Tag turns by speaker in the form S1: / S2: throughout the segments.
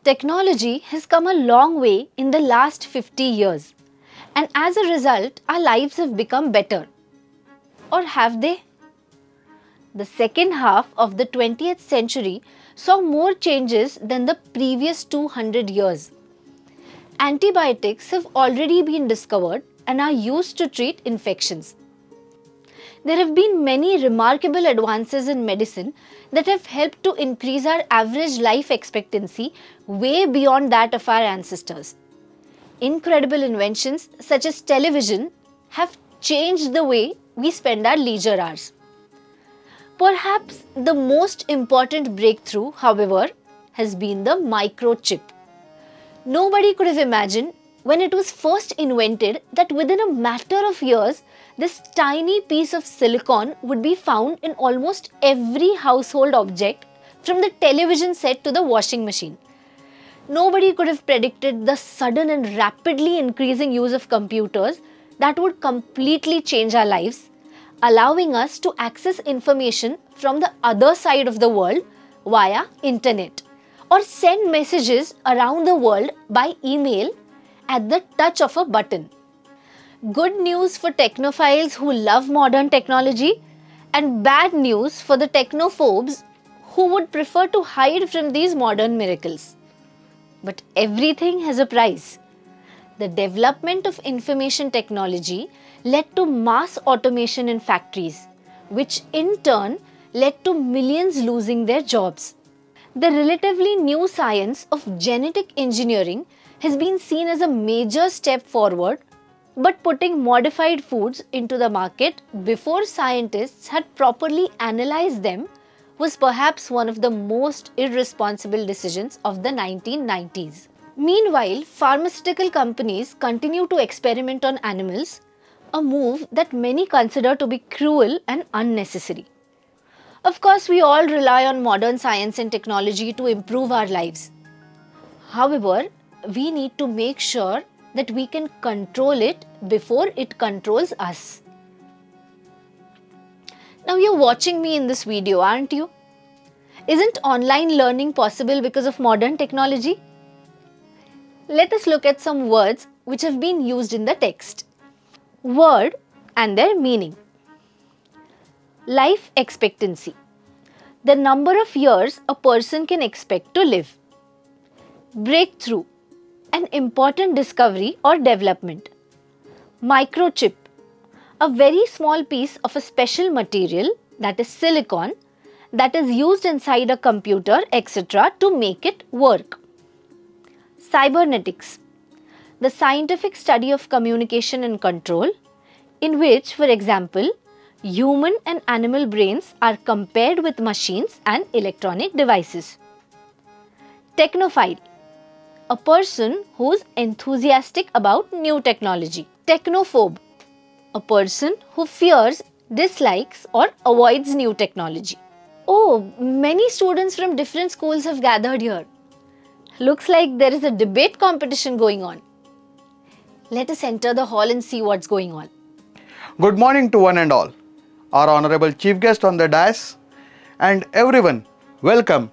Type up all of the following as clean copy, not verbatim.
S1: Technology has come a long way in the last 50 years, and as a result, our lives have become better. Or have they? The second half of the 20th century saw more changes than the previous 200 years. Antibiotics have already been discovered and are used to treat infections. There have been many remarkable advances in medicine that have helped to increase our average life expectancy way beyond that of our ancestors. Incredible inventions such as television have changed the way we spend our leisure hours. Perhaps the most important breakthrough, however, has been the microchip. Nobody could have imagined when it was first invented that within a matter of years, this tiny piece of silicon would be found in almost every household object, from the television set to the washing machine. Nobody could have predicted the sudden and rapidly increasing use of computers that would completely change our lives, allowing us to access information from the other side of the world via internet, or send messages around the world by email at the touch of a button. Good news for technophiles who love modern technology, and bad news for the technophobes who would prefer to hide from these modern miracles. But everything has a price. The development of information technology led to mass automation in factories, which in turn led to millions losing their jobs. The relatively new science of genetic engineering has been seen as a major step forward, but putting modified foods into the market before scientists had properly analyzed them was perhaps one of the most irresponsible decisions of the 1990s. Meanwhile, pharmaceutical companies continue to experiment on animals, a move that many consider to be cruel and unnecessary. Of course, we all rely on modern science and technology to improve our lives. However, we need to make sure that we can control it before it controls us. Now you're watching me in this video, aren't you? Isn't online learning possible because of modern technology? Let us look at some words which have been used in the text. Word and their meaning. Life expectancy. The number of years a person can expect to live. Breakthrough. An important discovery or development. Microchip. A very small piece of a special material, that is silicon, that is used inside a computer, etc. to make it work. Cybernetics. The scientific study of communication and control, in which, for example, human and animal brains are compared with machines and electronic devices. Technophile. A person who is enthusiastic about new technology. Technophobe. A person who fears, dislikes or avoids new technology. Oh, many students from different schools have gathered here. Looks like there is a debate competition going on. Let us enter the hall and see what's going on.
S2: Good morning to one and all. Our honorable chief guest on the dais and everyone, welcome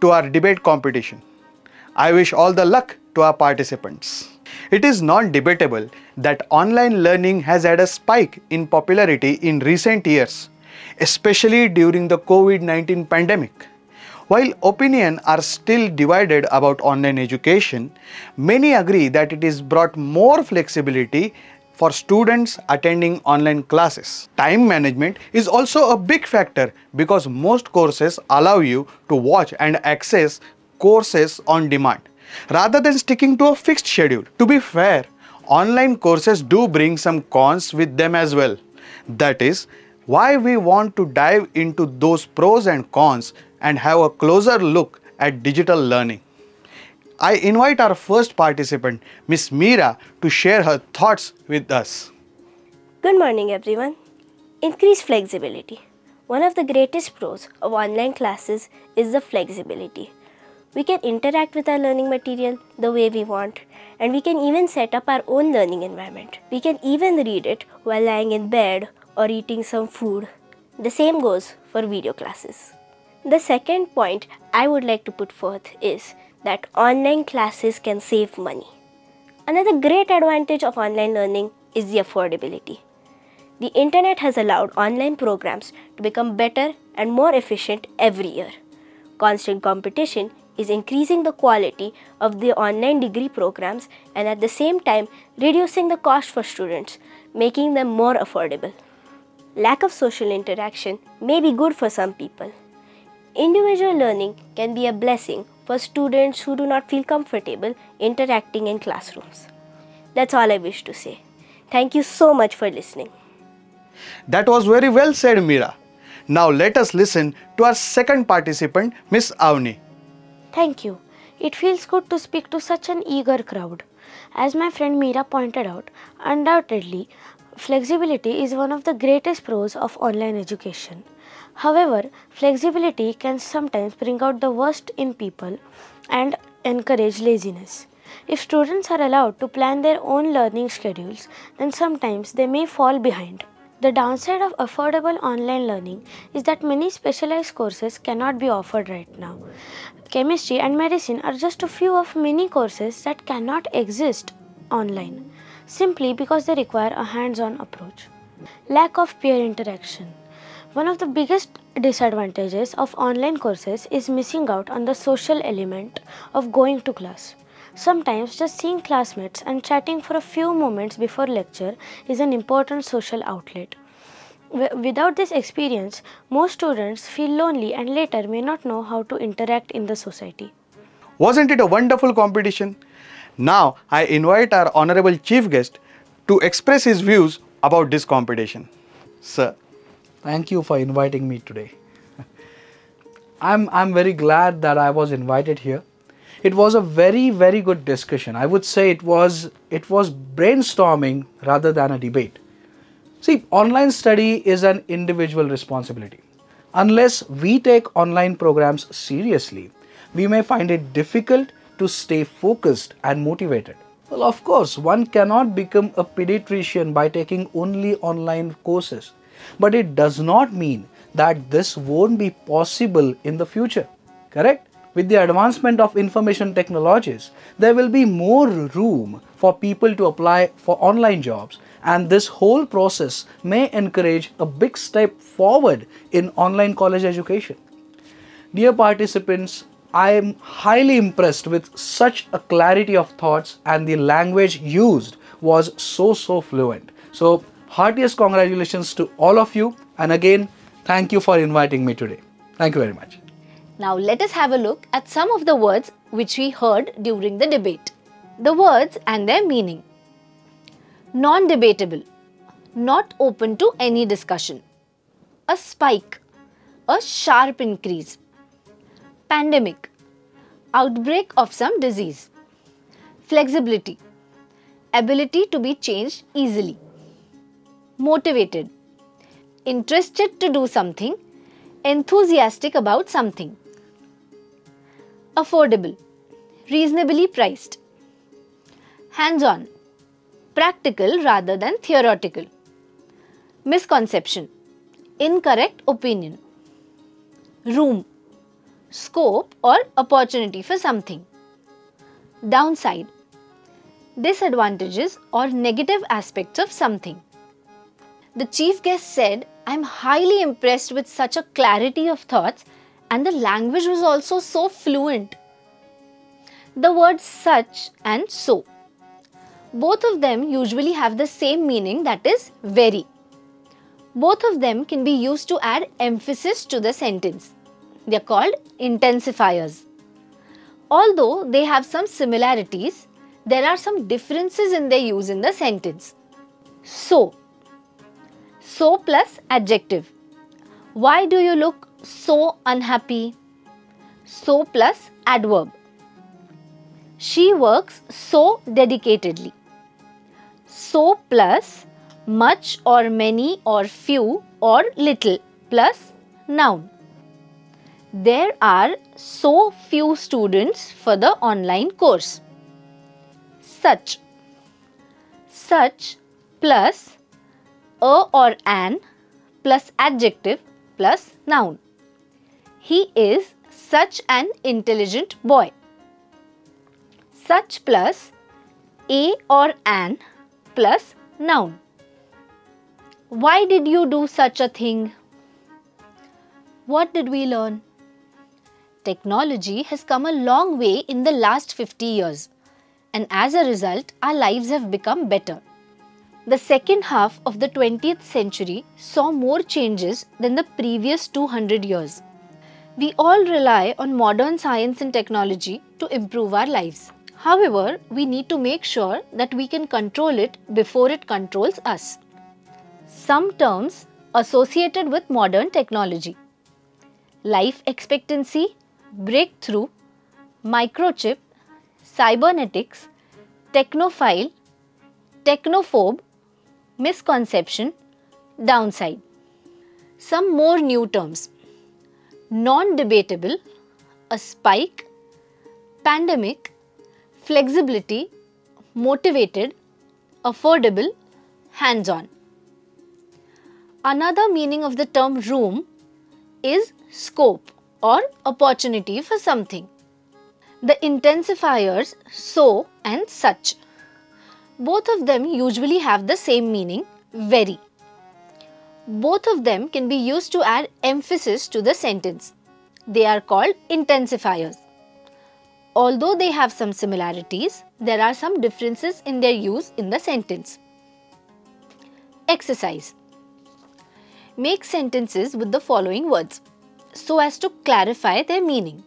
S2: to our debate competition. I wish all the luck to our participants. It is non-debatable that online learning has had a spike in popularity in recent years, especially during the COVID-19 pandemic. While opinions are still divided about online education, many agree that it has brought more flexibility for students attending online classes. Time management is also a big factor because most courses allow you to watch and access courses on demand rather than sticking to a fixed schedule. To be fair, online courses do bring some cons with them as well. That is why we want to dive into those pros and cons and have a closer look at digital learning. I invite our first participant, Ms. Meera, to share her thoughts with us.
S3: Good morning everyone. Increased flexibility. One of the greatest pros of online classes is the flexibility. We can interact with our learning material the way we want, and we can even set up our own learning environment. We can even read it while lying in bed or eating some food. The same goes for video classes. The second point I would like to put forth is that online classes can save money. Another great advantage of online learning is the affordability. The internet has allowed online programs to become better and more efficient every year. Constant competition is increasing the quality of the online degree programs and at the same time reducing the cost for students, making them more affordable. Lack of social interaction may be good for some people. Individual learning can be a blessing for students who do not feel comfortable interacting in classrooms. That's all I wish to say. Thank you so much for listening.
S2: That was very well said, Meera. Now let us listen to our second participant, Miss Avni.
S4: Thank you. It feels good to speak to such an eager crowd. As my friend Meera pointed out, undoubtedly, flexibility is one of the greatest pros of online education. However, flexibility can sometimes bring out the worst in people and encourage laziness. If students are allowed to plan their own learning schedules, then sometimes they may fall behind. The downside of affordable online learning is that many specialized courses cannot be offered right now. Chemistry and medicine are just a few of many courses that cannot exist online, simply because they require a hands-on approach. Lack of peer interaction. One of the biggest disadvantages of online courses is missing out on the social element of going to class. Sometimes just seeing classmates and chatting for a few moments before lecture is an important social outlet. Without this experience, most students feel lonely and later may not know how to interact in the society.
S2: Wasn't it a wonderful competition? Now I invite our honorable chief guest to express his views about this competition. Sir.
S5: Thank you for inviting me today. I'm very glad that I was invited here. It was a very good discussion. I would say it was brainstorming rather than a debate. See, online study is an individual responsibility. Unless we take online programs seriously, we may find it difficult to stay focused and motivated. Well, of course, one cannot become a pediatrician by taking only online courses. But it does not mean that this won't be possible in the future. Correct? With the advancement of information technologies, there will be more room for people to apply for online jobs, and this whole process may encourage a big step forward in online college education. Dear participants, I am highly impressed with such a clarity of thoughts, and the language used was so fluent. So, heartiest congratulations to all of you, and again, thank you for inviting me today. Thank you very much.
S1: Now let us have a look at some of the words which we heard during the debate. The words and their meaning. Non-debatable, not open to any discussion. A spike, a sharp increase. Pandemic, outbreak of some disease. Flexibility, ability to be changed easily. Motivated, interested to do something, enthusiastic about something. Affordable, reasonably priced. Hands-on, practical rather than theoretical. Misconception, incorrect opinion. Room, scope or opportunity for something. Downside, disadvantages or negative aspects of something. The chief guest said, "I'm highly impressed with such a clarity of thoughts, and the language was also so fluent." The words such and so, both of them usually have the same meaning, that is very. Both of them can be used to add emphasis to the sentence. They are called intensifiers. Although they have some similarities, there are some differences in their use in the sentence. So plus adjective. Why do you look so unhappy? So plus adverb. She works so dedicatedly. So plus much or many or few or little plus noun. There are so few students for the online course. Such. Such plus a or an plus adjective plus noun. He is such an intelligent boy. Such plus a or an plus noun. Why did you do such a thing? What did we learn? Technology has come a long way in the last 50 years, and as a result, our lives have become better. The second half of the 20th century saw more changes than the previous 200 years. We all rely on modern science and technology to improve our lives. However, we need to make sure that we can control it before it controls us. Some terms associated with modern technology: life expectancy, breakthrough, microchip, cybernetics, technophile, technophobe, misconception, downside. Some more new terms: non-debatable, a spike, pandemic, flexibility, motivated, affordable, hands-on. Another meaning of the term room is scope or opportunity for something. The intensifiers so and such. Both of them usually have the same meaning, very. Both of them can be used to add emphasis to the sentence. They are called intensifiers. Although they have some similarities, there are some differences in their use in the sentence. Exercise. Make sentences with the following words so as to clarify their meaning: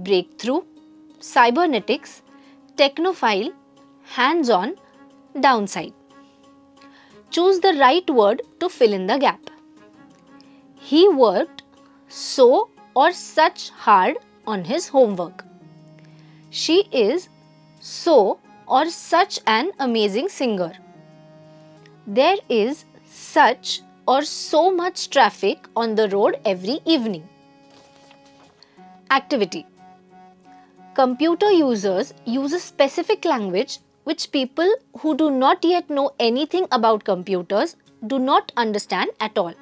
S1: breakthrough, cybernetics, technophile, hands-on, downside. Choose the right word to fill in the gap. He worked so or such hard on his homework. She is so or such an amazing singer. There is such or so much traffic on the road every evening. Activity. Computer users use a specific language which people who do not yet know anything about computers do not understand at all.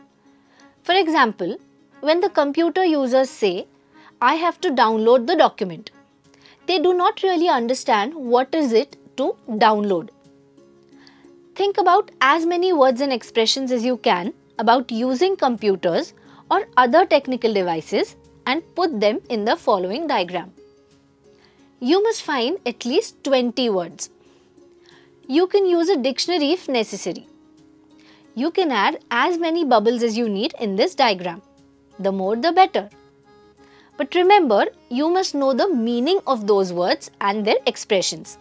S1: For example, when the computer users say, "I have to download the document," they do not really understand what is it to download. Think about as many words and expressions as you can about using computers or other technical devices and put them in the following diagram. You must find at least 20 words. You can use a dictionary if necessary. You can add as many bubbles as you need in this diagram. The more the better. But remember, you must know the meaning of those words and their expressions.